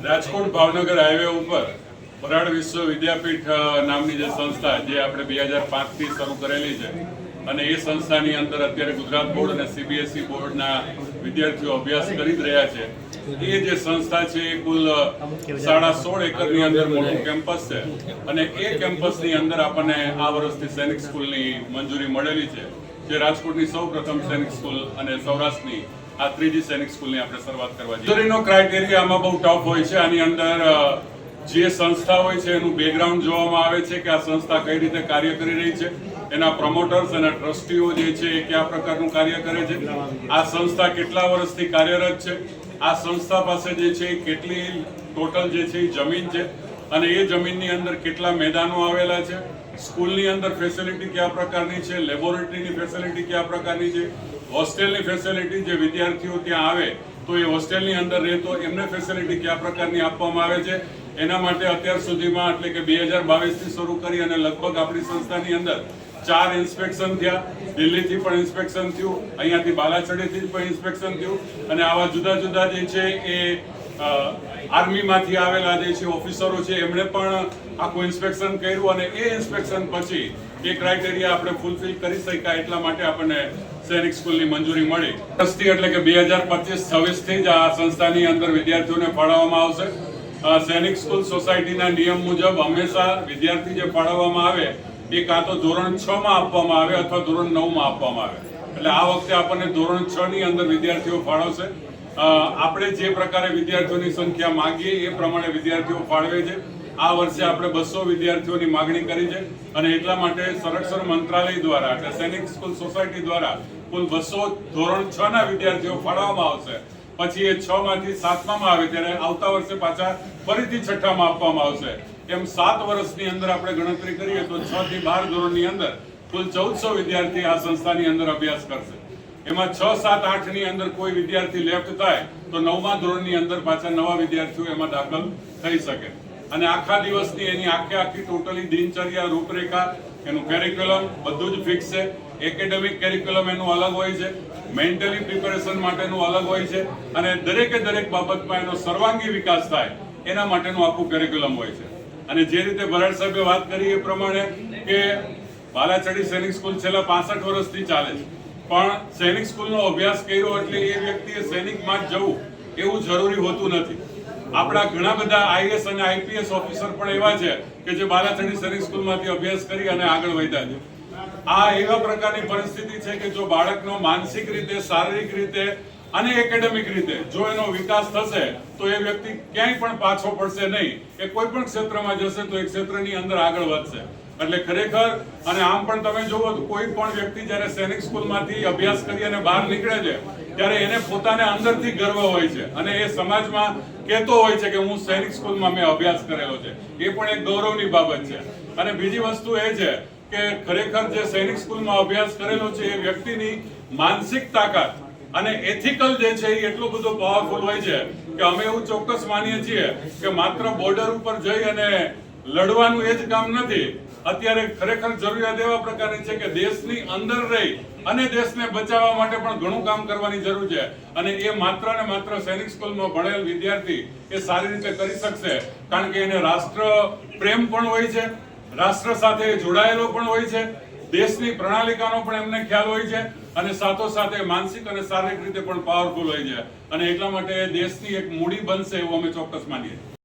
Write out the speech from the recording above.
Rajkot Bhavnagar highway ઉપર વરાળ વિશ્વ વિદ્યાપીઠ નામની જે સંસ્થા જે આપણે 2005 થી શરૂ કરેલી છે અને એ સંસ્થાની અંદર અત્યારે ગુજરાત બોર્ડ અને સીબીએસઈ બોર્ડના વિદ્યાર્થીઓ અભ્યાસ કરી જ રહ્યા છે. એ જે સંસ્થા છે એ કુલ 16.5 એકરની અંદર મોટું કેમ્પસ છે અને એ કેમ્પસની અંદર આપણને આ વર્ષથી સૈનિક સ્કૂલની મંજૂરી મળેલી છે, જે રાજકોટની સૌ પ્રથમ સૈનિક સ્કૂલ અને સૌરાષ્ટ્રની આ ત્રીજી સૈનિક સ્કૂલની આપણે શરૂઆત કરવા જઈએ. મંજૂરીનો ક્રાઇટેરિયા આમાં બહુ ટફ હોય છે. આની અંદર જે સંસ્થા હોય છે એનું બેકગ્રાઉન્ડ જોવામાં આવે છે કે આ સંસ્થા કઈ રીતે કાર્ય કરી રહી છે, એના પ્રમોટર્સ અને ટ્રસ્ટીઓ જે છે એ કયા પ્રકારનું કાર્ય કરે છે, આ સંસ્થા કેટલા વર્ષથી કાર્યરત છે, આ સંસ્થા પાસે જે છે એ કેટલી ટોટલ જે છે એ જમીન છે અને એ જમીનની અંદર કેટલા મેદાનો આવેલા છે, સ્કૂલની અંદર ફેસિલિટી કયા પ્રકારની છે, લેબોરેટરીની ફેસિલિટી કયા પ્રકારની છે, હોસ્ટેલની ફેસિલિટી જે વિદ્યાર્થીઓ ત્યાં આવે તો એ હોસ્ટેલની અંદર રહે તો એમને ફેસિલિટી કયા પ્રકારની આપવામાં આવે છે. એના માટે અત્યાર સુધીમાં એટલે કે 2022 થી શરૂ કરી અને લગભગ આપણી સંસ્થાની અંદર 4 ઇન્સ્પેક્શન થયા. દિલ્હીથી પણ ઇન્સ્પેક્શન થયું, અહીંયાથી બાલાછડીથી પણ ઇન્સ્પેક્શન થયું અને આવા જુદા જુદા જે છે એ આર્મીમાંથી આવેલા જે છે ઓફિસરો છે એમણે પણ આખું ઇન્સ્પેક્શન કર્યું અને એ ઇન્સ્પેક્શન પછી એ ક્રાઇટેરિયા આપણે ફૂલફિલ કરી શક્યા. એટલા માટે આપણને સૈનિક સ્કૂલની મંજૂરી મળી. એટલે કે 2025-26 થી જ આ સંસ્થાની અંદર વિદ્યાર્થીઓને ફાળવવામાં આવશે. સૈનિક સ્કૂલ સોસાયટીના નિયમ મુજબ હંમેશા વિદ્યાર્થી જે ફાળવવામાં આવે એ કાં તો ધોરણ 6 માં આપવામાં આવે અથવા ધોરણ 9 માં આપવામાં આવે. એટલે આ વખતે આપણને ધોરણ 6 ની અંદર વિદ્યાર્થીઓ ફાળવશે. આપણે જે પ્રકારે વિદ્યાર્થીઓની સંખ્યા માંગીએ એ પ્રમાણે વિદ્યાર્થીઓ ફાળવે છે. આ વર્ષે આપણે 200 વિદ્યાર્થીઓની માગણી કરી છે અને એટલા માટે સંરક્ષણ મંત્રાલય દ્વારા એટલે સૈનિક સ્કૂલ સોસાયટી દ્વારા કુલ 200 ધોરણ 6 ના વિદ્યાર્થીઓ ફાળવવામાં આવશે. પછી એ 6 માંથી 7મા માં આવે ત્યારે આવતા વર્ષે પાછા ફરીથી 6ઠામાં આપવામાં આવશે. એમ 7 વર્ષની અંદર આપણે ગણતરી કરીએ તો 6 થી 12 ધોરણની અંદર કુલ 1400 વિદ્યાર્થી આ સંસ્થાની અંદર અભ્યાસ કરશે. એમાં 6, 7, 8 ની અંદર કોઈ વિદ્યાર્થી લેફ્ટ થાય તો 9મા ધોરણની અંદર પાછા નવા વિદ્યાર્થીઓ એમાં દાખલ થઈ શકે અને આખા દિવસની એની આખી ટોટલી દિનચર્યા, રૂપરેખા, એનું કેરિક્યુલમ બધું જ ફિક્સ છે. એકેડેમિક કેરિક્યુલમ એનું અલગ હોય છે, મેન્ટલી પ્રિપેરેશન માટેનું અલગ હોય છે અને દરેકે દરેક બાબતમાં એનો સર્વાંગી વિકાસ થાય એના માટેનું આખું કેરિક્યુલમ હોય છે. અને જે રીતે ભરાડ સાહેબે વાત કરી એ પ્રમાણે કે બાલાછડી સૈનિક સ્કૂલ છેલ્લા 65 વર્ષથી ચાલે છે, પણ સૈનિક સ્કૂલનો અભ્યાસ કર્યો એટલે એ વ્યક્તિએ સૈનિકમાં જ જવું એવું જરૂરી હોતું નથી. આપણા ઘણા બધા આઈએસ અને આઈપીએસ ઓફિસર પણ એવા છે કે જે બાલાછડી સૈનિક સ્કૂલમાંથી અભ્યાસ કરી અને આગળ વધ્યા છે. આ એવા પ્રકારની પરિસ્થિતિ છે કે જો બાળકનો માનસિક રીતે, શારીરિક રીતે અને એકેડેમિક રીતે જો એનો વિકાસ થશે તો એ વ્યક્તિ ક્યાંય પણ પાછો પડશે નહીં. એ કોઈ પણ ક્ષેત્રમાં જશે તો એ ક્ષેત્રની અંદર આગળ વધશે. એટલે ખરેખર અને આમ પણ તમે જુઓ તો કોઈ પણ વ્યક્તિ જ્યારે સૈનિક સ્કૂલમાંથી અભ્યાસ કરી અને બહાર નીકળે છે ત્યારે એને પોતાને અંદરથી ગર્વ હોય છે અને એ સમાજમાં કહેતો હોય છે કે હું સૈનિક સ્કૂલમાં મેં અભ્યાસ કરેલો છે. એ પણ એક ગૌરવની બાબત છે. અને બીજી વસ્તુ એ છે કે ખરેખર જે સૈનિક સ્કૂલમાં અભ્યાસ કરેલો છે એ વ્યક્તિની માનસિક તાકાત અને એથિકલ જે છે એ એટલું બધું પાવરફુલ હોય છે કે અમે એવું ચોક્કસ માનીએ છીએ કે માત્ર બોર્ડર ઉપર જઈ અને લડવાનું એ જ કામ નથી. અત્યારે ખરેખર જરૂરિયાત એવા પ્રકારની છે કે દેશની અંદર રહી અને દેશને બચાવવા માટે પણ ઘણું કામ કરવાની જરૂર છે અને એ માત્ર ને માત્ર સૈનિક સ્કૂલમાં ભણેલ વિદ્યાર્થી એ સારી રીતે કરી શકશે, કારણ કે એને રાષ્ટ્ર પ્રેમ પણ હોય છે, રાષ્ટ્ર સાથે જોડાયેલો પણ હોય છે, દેશની પ્રણાલિકાનો પણ એમને ખ્યાલ હોય છે અને સાથોસાથે માનસિક અને શારીરિક રીતે પણ પાવરફુલ હોય છે અને એટલા માટે દેશની એક મૂડી બનશે એવું અમે ચોક્કસ માનીએ છીએ.